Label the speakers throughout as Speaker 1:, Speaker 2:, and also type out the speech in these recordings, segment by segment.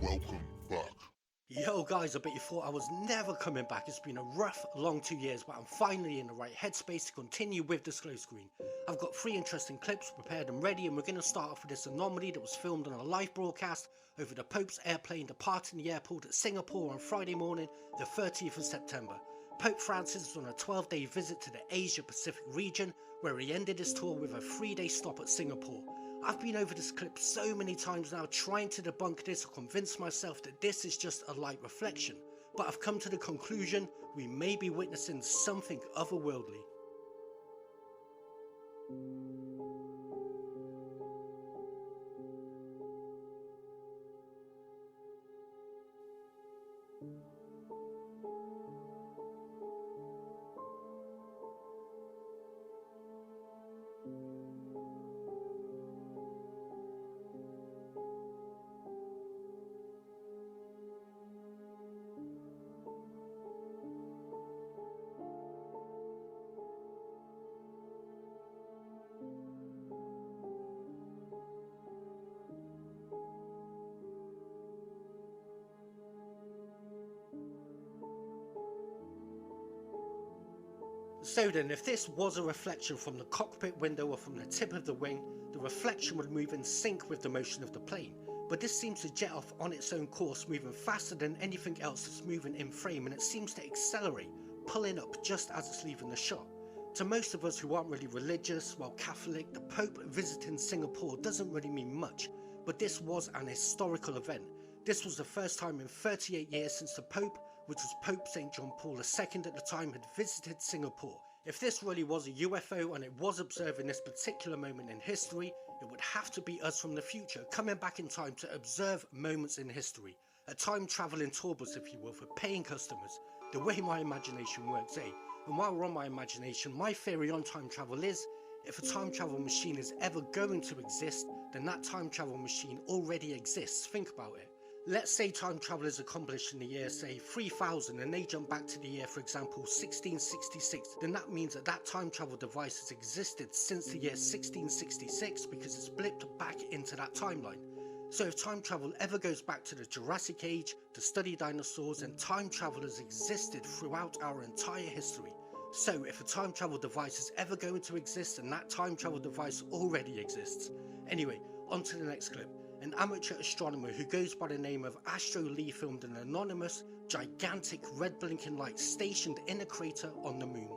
Speaker 1: Welcome back.
Speaker 2: Yo guys, I bet you thought I was never coming back. It's been a rough, long 2 years, but I'm finally in the right headspace to continue with Disclose Screen. I've got 3 interesting clips prepared and ready, and we're going to start off with this anomaly that was filmed on a live broadcast over the Pope's airplane departing the airport at Singapore on Friday morning, the 30th of September. Pope Francis was on a 12-day visit to the Asia Pacific region, where he ended his tour with a 3-day stop at Singapore. I've been over this clip so many times now trying to debunk this or convince myself that this is just a light reflection, but I've come to the conclusion we may be witnessing something otherworldly. So then, if this was a reflection from the cockpit window or from the tip of the wing, the reflection would move in sync with the motion of the plane. But this seems to jet off on its own course, moving faster than anything else that's moving in frame, and it seems to accelerate, pulling up just as it's leaving the shot. To most of us who aren't really religious, well Catholic, the Pope visiting Singapore doesn't really mean much, but this was an historical event. This was the first time in 38 years since the Pope, which was Pope St. John Paul II at the time, had visited Singapore. If this really was a UFO and it was observing this particular moment in history, it would have to be us from the future, coming back in time to observe moments in history. A time travelling tour bus, if you will, for paying customers. The way my imagination works, eh? And while we're on my imagination, my theory on time travel is, if a time travel machine is ever going to exist, then that time travel machine already exists. Think about it. Let's say time travel is accomplished in the year, say 3000, and they jump back to the year, for example, 1666, then that means that that time travel device has existed since the year 1666 because it's blipped back into that timeline. So if time travel ever goes back to the Jurassic Age to study dinosaurs, then time travel has existed throughout our entire history. So if a time travel device is ever going to exist, then that time travel device already exists. Anyway, on to the next clip. An amateur astronomer who goes by the name of Astro Lee filmed an anonymous, gigantic red blinking light stationed in a crater on the moon.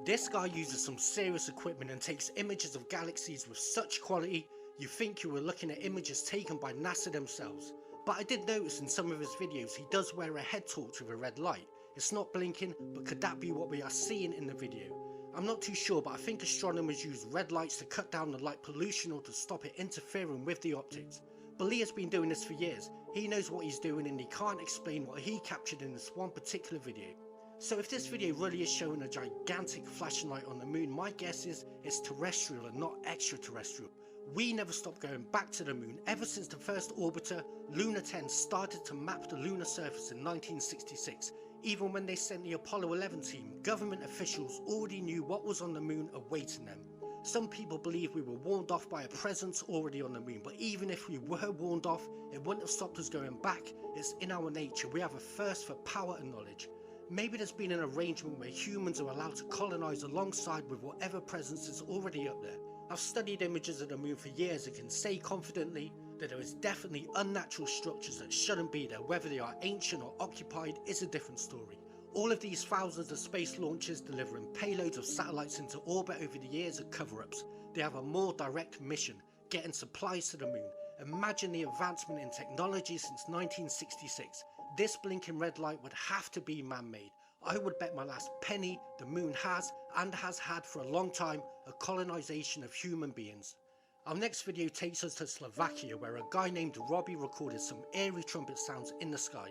Speaker 2: This guy uses some serious equipment and takes images of galaxies with such quality, you think you were looking at images taken by NASA themselves. But I did notice in some of his videos he does wear a head torch with a red light. It's not blinking, but could that be what we are seeing in the video? I'm not too sure, but I think astronomers use red lights to cut down the light pollution or to stop it interfering with the optics. But Lee has been doing this for years. He knows what he's doing and he can't explain what he captured in this one particular video. So if this video really is showing a gigantic flashing light on the moon, my guess is it's terrestrial and not extraterrestrial. We never stopped going back to the moon ever since the first orbiter, Luna 10, started to map the lunar surface in 1966. Even when they sent the Apollo 11 team, government officials already knew what was on the moon awaiting them. Some people believe we were warned off by a presence already on the moon, but even if we were warned off, it wouldn't have stopped us going back. It's in our nature. We have a thirst for power and knowledge. Maybe there's been an arrangement where humans are allowed to colonize alongside with whatever presence is already up there. I've studied images of the moon for years and can say confidently that there is definitely unnatural structures that shouldn't be there. Whether they are ancient or occupied is a different story. All of these thousands of space launches delivering payloads of satellites into orbit over the years are cover-ups. They have a more direct mission, getting supplies to the moon. Imagine the advancement in technology since 1966. This blinking red light would have to be man-made. I would bet my last penny the moon has, and has had for a long time, a colonization of human beings. Our next video takes us to Slovakia, where a guy named Robbie recorded some eerie trumpet sounds in the sky.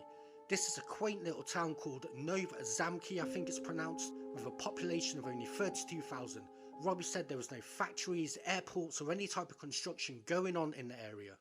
Speaker 2: This is a quaint little town called ᴿᵉᵃᵗᵉᵈ, I think it's pronounced, with a population of only 32,000. Robbie said there was no factories, airports or any type of construction going on in the area.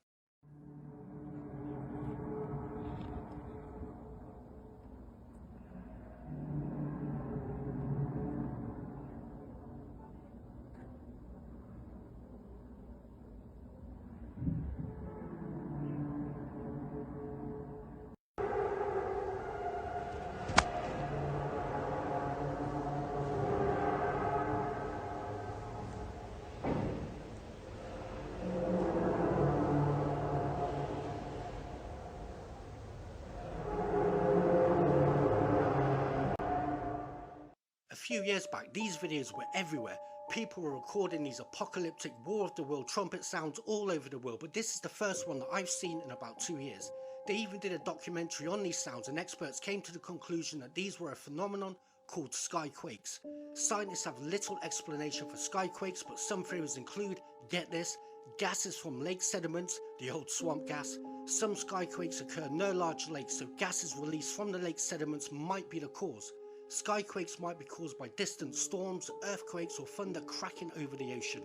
Speaker 2: A few years back, these videos were everywhere. People were recording these apocalyptic War of the World trumpet sounds all over the world, but this is the first one that I've seen in about 2 years. They even did a documentary on these sounds, and experts came to the conclusion that these were a phenomenon called skyquakes. Scientists have little explanation for skyquakes, but some theories include, get this, gases from lake sediments, the old swamp gas. Some skyquakes occur near large lakes, so gases released from the lake sediments might be the cause. Skyquakes might be caused by distant storms, earthquakes or thunder cracking over the ocean.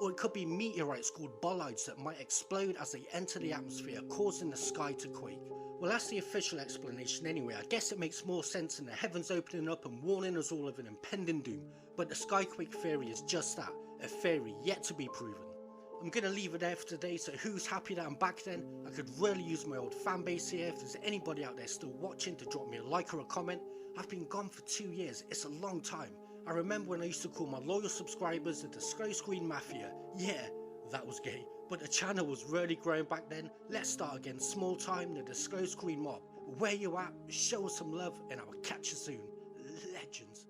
Speaker 2: Or it could be meteorites called bolides that might explode as they enter the atmosphere, causing the sky to quake. Well, that's the official explanation anyway. I guess it makes more sense than the heavens opening up and warning us all of an impending doom. But the skyquake theory is just that, a theory yet to be proven. I'm going to leave it there for today, so who's happy that I'm back then? I could really use my old fan base here. If there's anybody out there still watching, to drop me a like or a comment. I've been gone for 2 years, it's a long time. I remember when I used to call my loyal subscribers the Disclose Green Mafia. Yeah, that was gay, but the channel was really growing back then. Let's start again, small time, the Disclose Green Mob. Where you at? Show us some love and I will catch you soon. Legends.